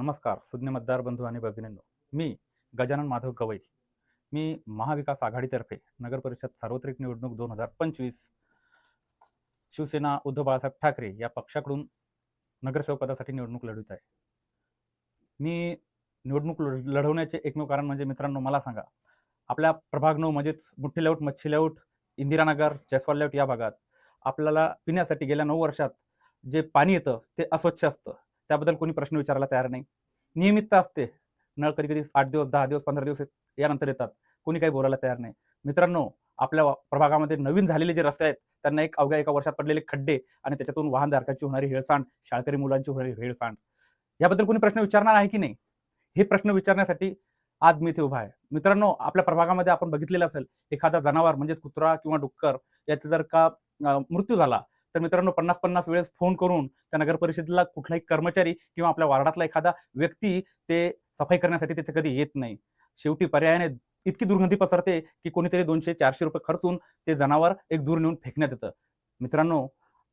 नमस्कार सुज्ञ मतदार बंधू आणि भगिनींनो. मी गजानन माधव गवई. मी महाविकास आघाडीतर्फे नगर परिषद सार्वत्रिक निवडणूक 2025 शिवसेना उद्धव बाळासाहेब ठाकरे या पक्षाकडून नगरसेवक पदासाठी निवडणूक लढवित आहे. मी निवडणूक लढवण्याचे एकमेव कारण म्हणजे मित्रांनो मला सांगा, आपल्या प्रभाग 9 म्हणजेच मुठ्ठी लेआउट, मच्छी लेआउट, इंदिरानगर, जयस्वाल लेआउट या भागात आपल्याला पिण्यासाठी गेल्या 9 वर्षात जे पाणी येतं ते अस्वच्छ असतं. त्याबद्दल कोणी प्रश्न विचारायला तयार नाही. नियमितता असते. नळ कधी-कधी 8 दिवस, 10 दिवस, 15 दिवस यानंतर येतात. कोणी काही बोलायला तयार नाही. मित्रांनो, आपल्या प्रभागामध्ये नवीन झालेले जे रस्ते आहेत, त्यांना अवघ्या एका वर्षात पडलेले खड्डे आणि त्याच्यातून वाहनधारकांची होणारी हेळसांड, शाळकरी मुलांची होणारी हेळसांड, याबद्दल कोणी प्रश्न विचारणार आहे की नाही? हे प्रश्न विचारण्यासाठी आज मी इथे उभा आहे. मित्रांनो, आपल्या प्रभागामध्ये आपण बघितलेलं असेल, एखादा जनावर म्हणजेच कुत्रा किंवा डुक्कर याचा जर का मृत्यू झाला, तर मित्रांनो 50-50 वेळेस फोन करून त्या नगर परिषदेला कुठलाही कर्मचारी किंवा आपल्या वार्डातला एखादा व्यक्ती ते सफाई करण्यासाठी तिथे कधी येत नाही. शेवटी पर्यायाने इतकी दुर्गंधी पसरते की कोणीतरी 200-400 रुपये खर्चून ते जनावर एक दूर नेऊन फेकण्यात येतं. मित्रांनो,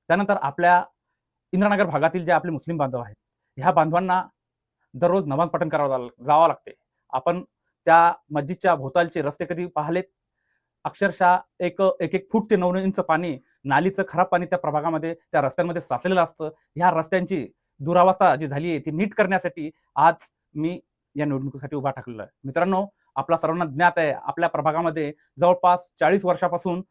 त्यानंतर आपल्या इंदिरानगर भागातील जे आपले मुस्लिम बांधव आहेत, ह्या बांधवांना दररोज नमाज पठण जावं लागते. आपण त्या मस्जिदच्या भोवतालचे रस्ते कधी पाहिलेत? अक्षरशः एक फूट ते 9 इंच पाणी, नालीचं खराब पाणी त्या प्रभागामध्ये, त्या रस्त्यांमध्ये साचलेलं असतं. ह्या रस्त्यांची दुरावस्था जी झाली आहे ती नीट करण्यासाठी आज मी या निवडणुकीसाठी उभा ठाकलेला आहे. मित्रांनो, आपल्या सर्वांना ज्ञात आहे, आपल्या प्रभागामध्ये जवळपास 40 वर्षापासून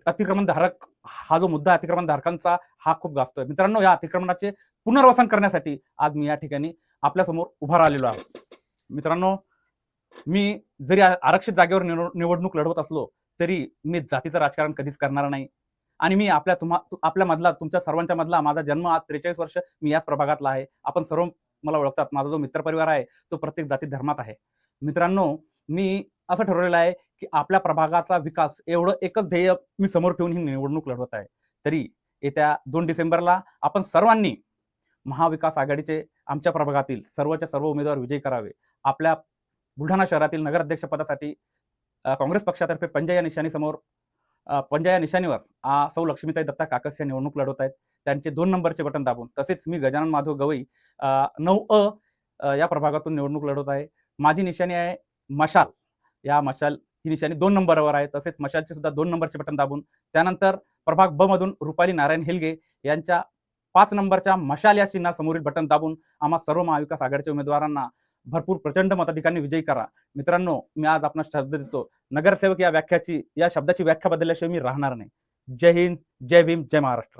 अतिक्रमणधारक हा जो मुद्दा अतिक्रमणधारकांचा हा खूप गाजतोय. मित्रांनो, या अतिक्रमणाचे पुनर्वसन करण्यासाठी आज मी या ठिकाणी आपल्यासमोर उभा राहिलेलो आहे. मित्रांनो, मी जरी आरक्षित जागेवर निवडणूक लढवत असलो तरी मी जातीचं राजकारण कधीच करणार नाही. आणि मी आपल्या मधला, तुमच्या सर्वांच्या मधला, माझा जन्म आज 43 वर्ष मी याच प्रभागातला आहे. आपण सर्व मला ओळखतात. माझा जो मित्रपरिवार आहे तो प्रत्येक जाती धर्मात आहे. मित्रांनो, मी असं ठरवलेलं आहे की आपल्या प्रभागाचा विकास एवढं एकच ध्येय मी समोर ठेवून ही निवडणूक लढवत आहे. तरी येत्या 2 डिसेंबरला आपण सर्वांनी महाविकास आघाडीचे आमच्या प्रभागातील सर्वच्या सर्व उमेदवार विजयी करावे. आपल्या बुलढाणा शहरातील नगराध्यक्ष पदासाठी काँग्रेस पक्षातर्फे पंजा या निशाणीवर सौ लक्ष्मीताई दत्ता काकस या निवडणूक लढवत आहेत. त्यांचे 2 नंबरचे बटन दाबून, तसेच मी गजानन माधव गवई 9 या प्रभागातून निवडणूक लढवत आहे. माझी निशाणी आहे मशाल. या मशाल ही निशाणी 2 नंबरवर आहे. तसेच मशालचे सुद्धा 2 नंबरचे बटन दाबून, त्यानंतर प्रभाग ब मधून रुपाली नारायण हेलगे यांच्या 5 नंबरच्या मशाल या चिन्हासमोरील बटन दाबून आम्हा सर्व महाविकास आघाडीच्या उमेदवारांना भरपूर प्रचंड मताधिकांनी विजयी करा. मित्रांनो, मी आज आपणास शब्द देतो, नगरसेवक या शब्दाची व्याख्या बदलल्याशिवाय मी राहणार नाही. जय हिंद, जय भीम, जय महाराष्ट्र.